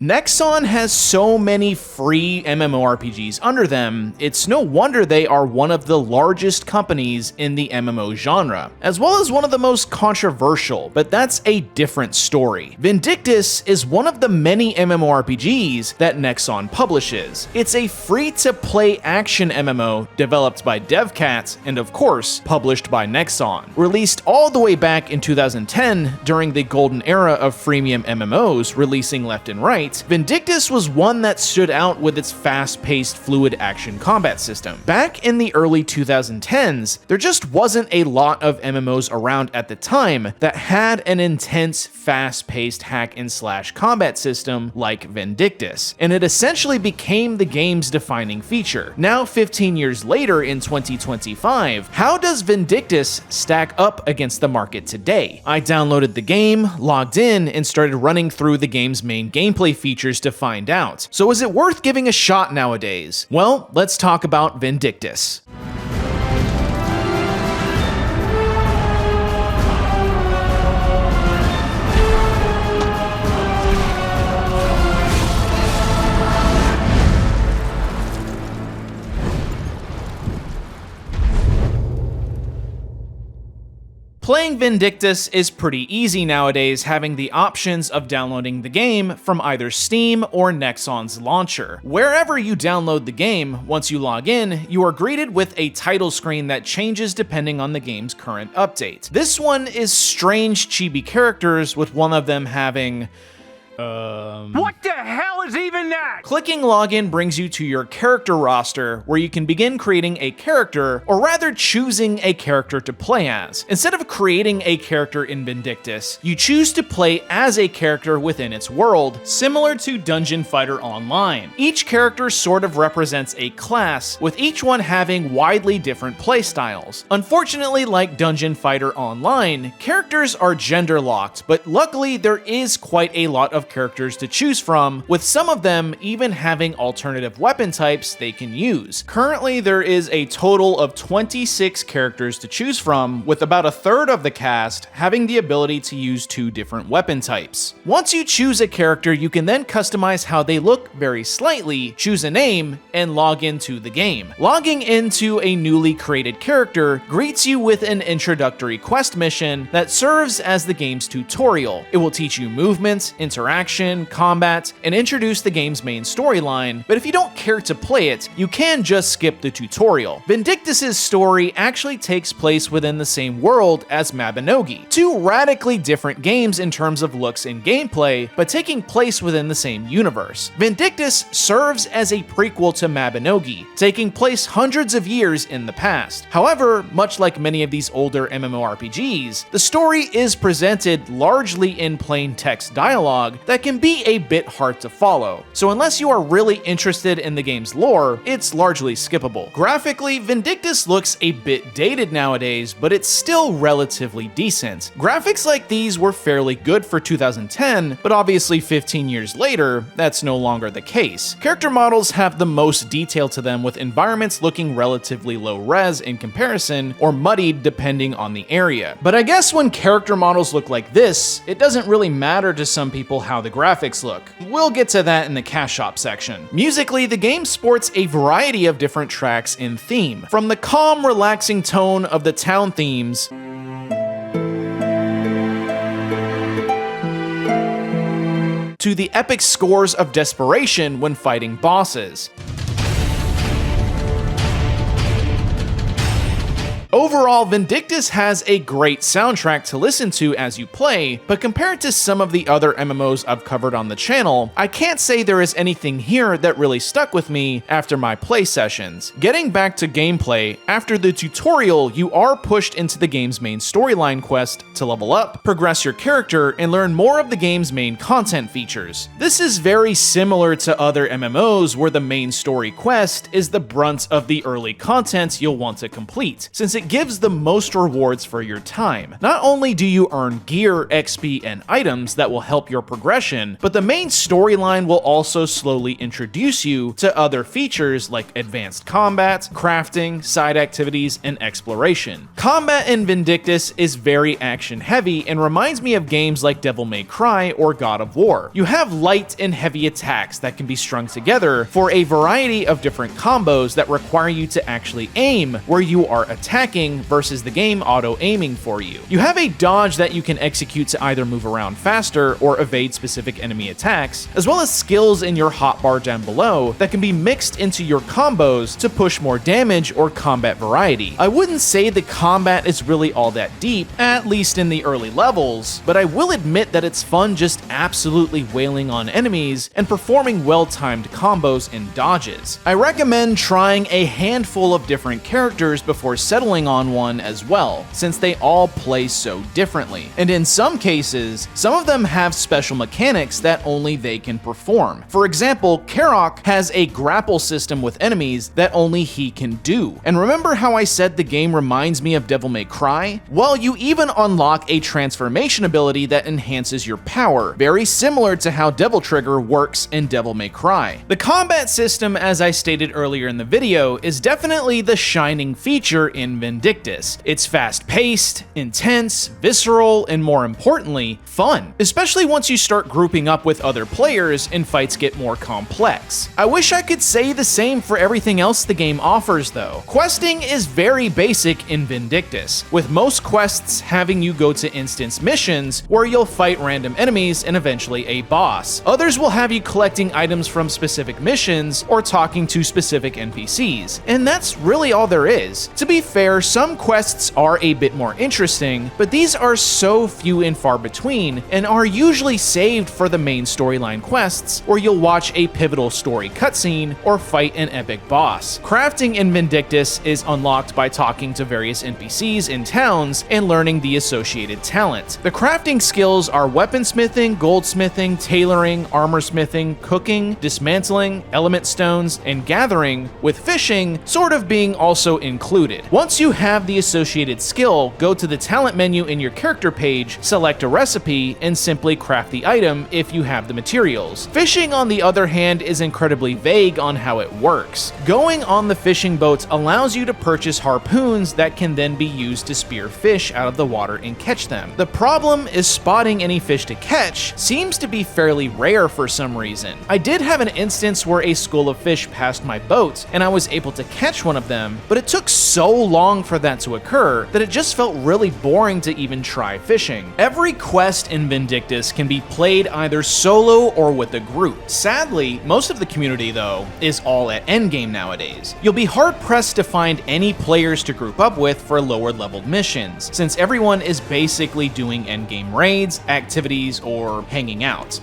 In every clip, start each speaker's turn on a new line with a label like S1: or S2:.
S1: Nexon has so many free MMORPGs under them, it's no wonder they are one of the largest companies in the MMO genre, as well as one of the most controversial, but that's a different story. Vindictus is one of the many MMORPGs that Nexon publishes. It's a free-to-play action MMO developed by devCAT and, of course, published by Nexon. Released all the way back in 2010 during the golden era of freemium MMOs releasing left and right, Vindictus was one that stood out with its fast-paced fluid action combat system. Back in the early 2010s, there just wasn't a lot of MMOs around at the time that had an intense, fast-paced hack-and-slash combat system like Vindictus, and it essentially became the game's defining feature. Now, 15 years later in 2025, how does Vindictus stack up against the market today? I downloaded the game, logged in, and started running through the game's main gameplay features to find out. So is it worth giving a shot nowadays? Well, let's talk about Vindictus. Playing Vindictus is pretty easy nowadays, having the options of downloading the game from either Steam or Nexon's launcher. Wherever you download the game, once you log in, you are greeted with a title screen that changes depending on the game's current update. This one is strange chibi characters, with one of them having what the hell is even that? Clicking login brings you to your character roster, where you can begin creating a character, or rather choosing a character to play as. Instead of creating a character in Vindictus, you choose to play as a character within its world, similar to Dungeon Fighter Online. Each character sort of represents a class, with each one having widely different playstyles. Unfortunately, like Dungeon Fighter Online, characters are gender locked, but luckily there is quite a lot of characters to choose from, with some of them even having alternative weapon types they can use. Currently, there is a total of 26 characters to choose from, with about a third of the cast having the ability to use 2 different weapon types. Once you choose a character, you can then customize how they look very slightly, choose a name, and log into the game. Logging into a newly created character greets you with an introductory quest mission that serves as the game's tutorial. It will teach you movements, interaction, combat, and introduce the game's main storyline, but if you don't care to play it, you can just skip the tutorial. Vindictus' story actually takes place within the same world as Mabinogi, 2 radically different games in terms of looks and gameplay, but taking place within the same universe. Vindictus serves as a prequel to Mabinogi, taking place hundreds of years in the past. However, much like many of these older MMORPGs, the story is presented largely in plain text dialogue that can be a bit hard to follow, so unless you are really interested in the game's lore, it's largely skippable. Graphically, Vindictus looks a bit dated nowadays, but it's still relatively decent. Graphics like these were fairly good for 2010, but obviously 15 years later, that's no longer the case. Character models have the most detail to them, with environments looking relatively low res in comparison, or muddied depending on the area. But I guess when character models look like this, it doesn't really matter to some people how the graphics look. We'll get to that in the cash shop section. Musically, the game sports a variety of different tracks in theme, from the calm, relaxing tone of the town themes to the epic scores of desperation when fighting bosses. Overall, Vindictus has a great soundtrack to listen to as you play, but compared to some of the other MMOs I've covered on the channel, I can't say there is anything here that really stuck with me after my play sessions. Getting back to gameplay, after the tutorial, you are pushed into the game's main storyline quest to level up, progress your character, and learn more of the game's main content features. This is very similar to other MMOs where the main story quest is the brunt of the early content you'll want to complete, since it gives the most rewards for your time. Not only do you earn gear, XP, and items that will help your progression, but the main storyline will also slowly introduce you to other features like advanced combat, crafting, side activities, and exploration. Combat in Vindictus is very action heavy and reminds me of games like Devil May Cry or God of War. You have light and heavy attacks that can be strung together for a variety of different combos that require you to actually aim where you are attacking versus the game auto-aiming for you. You have a dodge that you can execute to either move around faster or evade specific enemy attacks, as well as skills in your hotbar down below that can be mixed into your combos to push more damage or combat variety. I wouldn't say the combat is really all that deep, at least in the early levels, but I will admit that it's fun just absolutely wailing on enemies and performing well-timed combos and dodges. I recommend trying a handful of different characters before settling on one as well, since they all play so differently. And in some cases, some of them have special mechanics that only they can perform. For example, Karok has a grapple system with enemies that only he can do. And remember how I said the game reminds me of Devil May Cry? Well, you even unlock a transformation ability that enhances your power, very similar to how Devil Trigger works in Devil May Cry. The combat system, as I stated earlier in the video, is definitely the shining feature in Vindictus. It's fast-paced, intense, visceral, and more importantly, fun, especially once you start grouping up with other players and fights get more complex. I wish I could say the same for everything else the game offers though. Questing is very basic in Vindictus, with most quests having you go to instance missions where you'll fight random enemies and eventually a boss. Others will have you collecting items from specific missions or talking to specific NPCs, and that's really all there is. To be fair, some quests are a bit more interesting, but these are so few and far between and are usually saved for the main storyline quests where you'll watch a pivotal story cutscene or fight an epic boss. Crafting in Vindictus is unlocked by talking to various NPCs in towns and learning the associated talent. The crafting skills are weaponsmithing, goldsmithing, tailoring, armorsmithing, cooking, dismantling, element stones, and gathering, with fishing sort of being also included. Once you have the associated skill, go to the talent menu in your character page, select a recipe, and simply craft the item if you have the materials. Fishing, on the other hand, is incredibly vague on how it works. Going on the fishing boats allows you to purchase harpoons that can then be used to spear fish out of the water and catch them. The problem is spotting any fish to catch seems to be fairly rare for some reason. I did have an instance where a school of fish passed my boat and I was able to catch one of them, but it took so long for that to occur that it just felt really boring to even try fishing. Every quest in Vindictus can be played either solo or with a group. Sadly, most of the community though is all at endgame nowadays. You'll be hard pressed to find any players to group up with for lower leveled missions, since everyone is basically doing endgame raids, activities, or hanging out.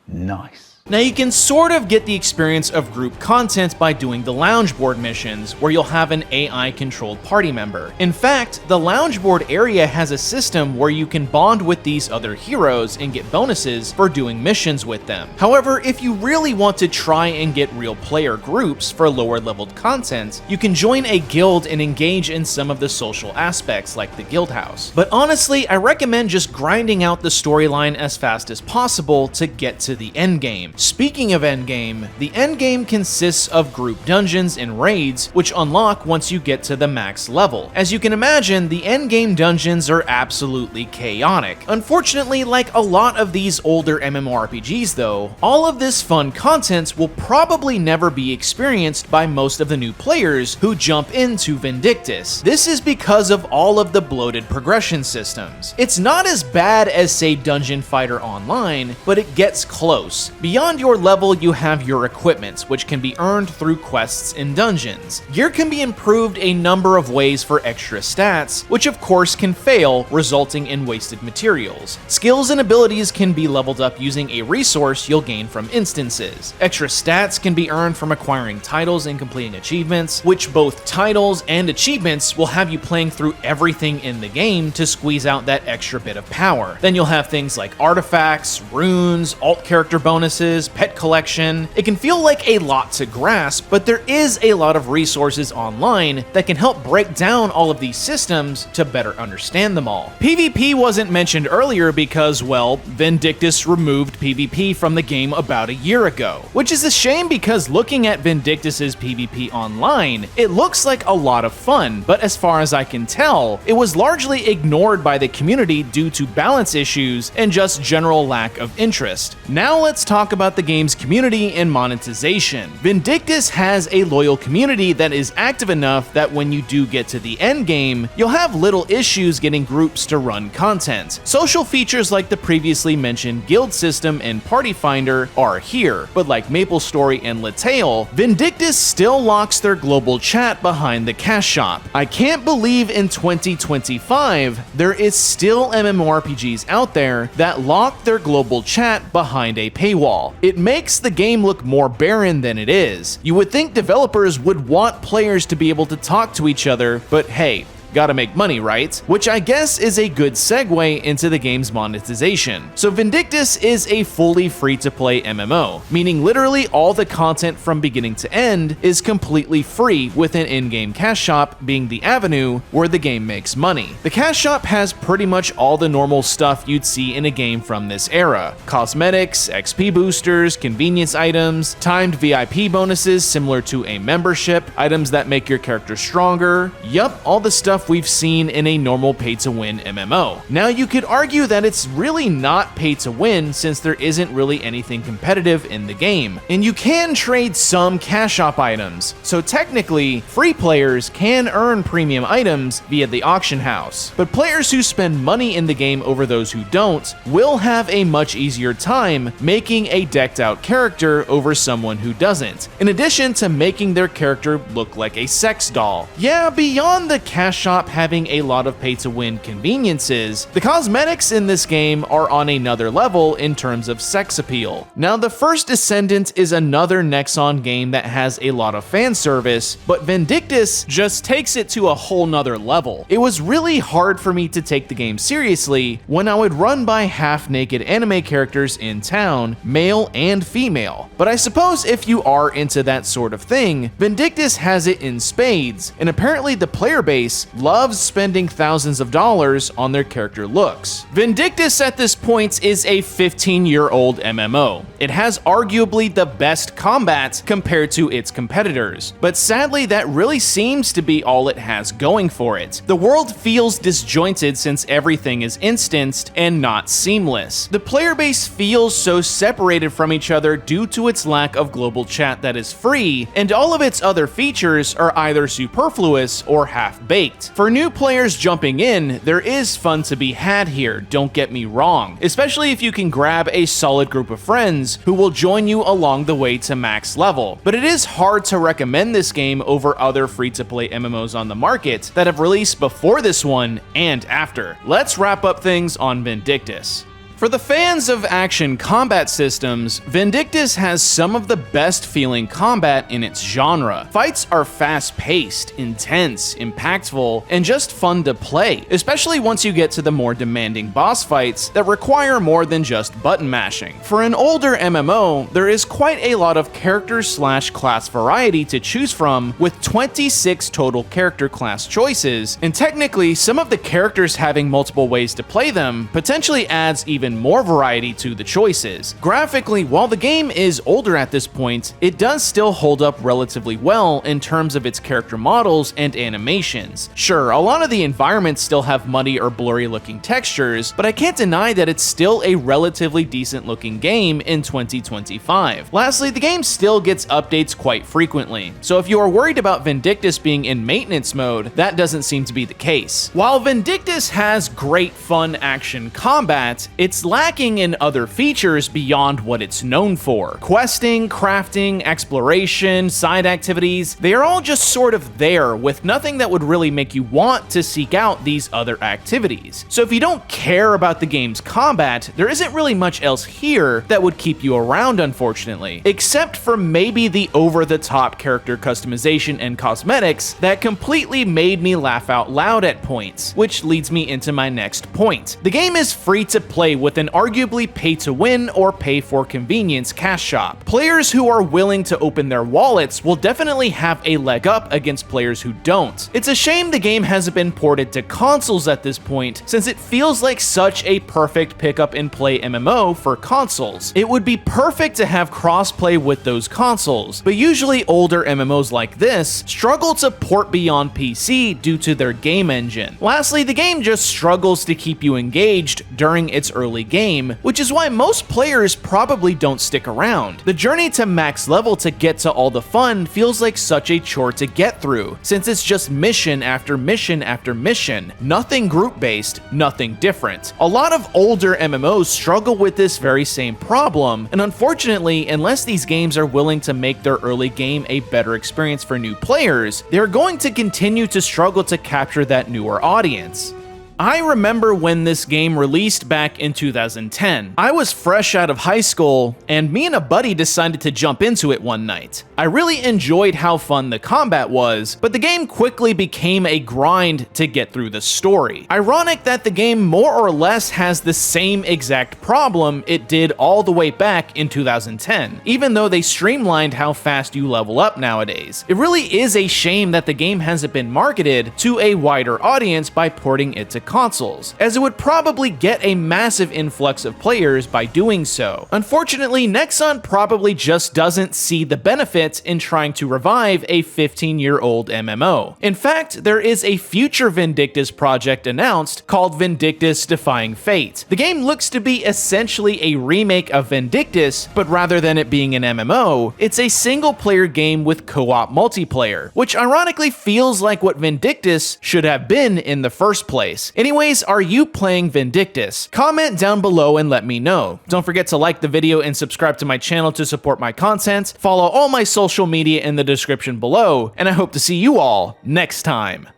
S2: Nice.
S1: Now you can sort of get the experience of group content by doing the lounge board missions, where you'll have an AI-controlled party member. In fact, the lounge board area has a system where you can bond with these other heroes and get bonuses for doing missions with them. However, if you really want to try and get real player groups for lower leveled content, you can join a guild and engage in some of the social aspects like the guild house. But honestly, I recommend just grinding out the storyline as fast as possible to get to the endgame. Speaking of endgame, the endgame consists of group dungeons and raids, which unlock once you get to the max level. As you can imagine, the endgame dungeons are absolutely chaotic. Unfortunately, like a lot of these older MMORPGs though, all of this fun content will probably never be experienced by most of the new players who jump into Vindictus. This is because of all of the bloated progression systems. It's not as bad as, say, Dungeon Fighter Online, but it gets close. Beyond your level, you have your equipment, which can be earned through quests in dungeons. Gear can be improved a number of ways for extra stats, which of course can fail, resulting in wasted materials. Skills and abilities can be leveled up using a resource you'll gain from instances. Extra stats can be earned from acquiring titles and completing achievements, which both titles and achievements will have you playing through everything in the game to squeeze out that extra bit of power. Then you'll have things like artifacts, runes, alt character bonuses, classes, pet collection. It can feel like a lot to grasp, but there is a lot of resources online that can help break down all of these systems to better understand them all. PvP wasn't mentioned earlier because, well, Vindictus removed PvP from the game about a year ago, which is a shame because looking at Vindictus's PvP online, it looks like a lot of fun, but as far as I can tell, it was largely ignored by the community due to balance issues and just general lack of interest. Now let's talk about the game's community and monetization. Vindictus has a loyal community that is active enough that when you do get to the end game, you'll have little issues getting groups to run content. Social features like the previously mentioned guild system and party finder are here, but like MapleStory and Latale, Vindictus still locks their global chat behind the cash shop. I can't believe in 2025 there is still MMORPGs out there that lock their global chat behind a paywall. It makes the game look more barren than it is. You would think developers would want players to be able to talk to each other, but hey, gotta make money, right? Which I guess is a good segue into the game's monetization. So Vindictus is a fully free-to-play MMO, meaning literally all the content from beginning to end is completely free, with an in-game cash shop being the avenue where the game makes money. The cash shop has pretty much all the normal stuff you'd see in a game from this era: cosmetics, XP boosters, convenience items, timed VIP bonuses similar to a membership, items that make your character stronger. Yup, all the stuff we've seen in a normal pay-to-win MMO. Now you could argue that it's really not pay-to-win since there isn't really anything competitive in the game, and you can trade some cash shop items, so technically, free players can earn premium items via the auction house. But players who spend money in the game over those who don't will have a much easier time making a decked-out character over someone who doesn't, in addition to making their character look like a sex doll. Yeah, beyond the cash shop having a lot of pay-to-win conveniences, the cosmetics in this game are on another level in terms of sex appeal. Now, the First Descendant is another Nexon game that has a lot of fan service, but Vindictus just takes it to a whole nother level. It was really hard for me to take the game seriously when I would run by half-naked anime characters in town, male and female. But I suppose if you are into that sort of thing, Vindictus has it in spades, and apparently the player base loves spending thousands of dollars on their character looks. Vindictus at this point is a 15-year-old MMO. It has arguably the best combat compared to its competitors, but sadly that really seems to be all it has going for it. The world feels disjointed since everything is instanced and not seamless. The player base feels so separated from each other due to its lack of global chat that is free, and all of its other features are either superfluous or half-baked. For new players jumping in, there is fun to be had here, don't get me wrong, especially if you can grab a solid group of friends who will join you along the way to max level. But it is hard to recommend this game over other free-to-play MMOs on the market that have released before this one and after. Let's wrap up things on Vindictus. For the fans of action combat systems, Vindictus has some of the best feeling combat in its genre. Fights are fast-paced, intense, impactful, and just fun to play, especially once you get to the more demanding boss fights that require more than just button mashing. For an older MMO, there is quite a lot of character/class variety to choose from, with 26 total character class choices, and technically some of the characters having multiple ways to play them potentially adds even more variety to the choices. Graphically, while the game is older at this point, it does still hold up relatively well in terms of its character models and animations. Sure, a lot of the environments still have muddy or blurry looking textures, but I can't deny that it's still a relatively decent looking game in 2025. Lastly, the game still gets updates quite frequently, so if you are worried about Vindictus being in maintenance mode, that doesn't seem to be the case. While Vindictus has great fun action combat, it's lacking in other features beyond what it's known for. Questing, crafting, exploration, side activities, they are all just sort of there, with nothing that would really make you want to seek out these other activities. So if you don't care about the game's combat, there isn't really much else here that would keep you around, unfortunately, except for maybe the over-the-top character customization and cosmetics that completely made me laugh out loud at points, which leads me into my next point. The game is free to play with with an arguably pay-to-win or pay-for-convenience cash shop. Players who are willing to open their wallets will definitely have a leg up against players who don't. It's a shame the game hasn't been ported to consoles at this point, since it feels like such a perfect pick-up-and-play MMO for consoles. It would be perfect to have cross-play with those consoles, but usually older MMOs like this struggle to port beyond PC due to their game engine. Lastly, the game just struggles to keep you engaged during its early game, which is why most players probably don't stick around. The journey to max level to get to all the fun feels like such a chore to get through, since it's just mission after mission after mission, nothing group-based, nothing different. A lot of older MMOs struggle with this very same problem, and unfortunately, unless these games are willing to make their early game a better experience for new players, they're going to continue to struggle to capture that newer audience. I remember when this game released back in 2010. I was fresh out of high school, and me and a buddy decided to jump into it one night. I really enjoyed how fun the combat was, but the game quickly became a grind to get through the story. Ironic that the game more or less has the same exact problem it did all the way back in 2010, even though they streamlined how fast you level up nowadays. It really is a shame that the game hasn't been marketed to a wider audience by porting it to consoles, as it would probably get a massive influx of players by doing so. Unfortunately, Nexon probably just doesn't see the benefits in trying to revive a 15-year-old MMO. In fact, there is a future Vindictus project announced called Vindictus Defying Fate. The game looks to be essentially a remake of Vindictus, but rather than it being an MMO, it's a single-player game with co-op multiplayer, which ironically feels like what Vindictus should have been in the first place. Anyways, are you playing Vindictus? Comment down below and let me know. Don't forget to like the video and subscribe to my channel to support my content. Follow all my social media in the description below, and I hope to see you all next time.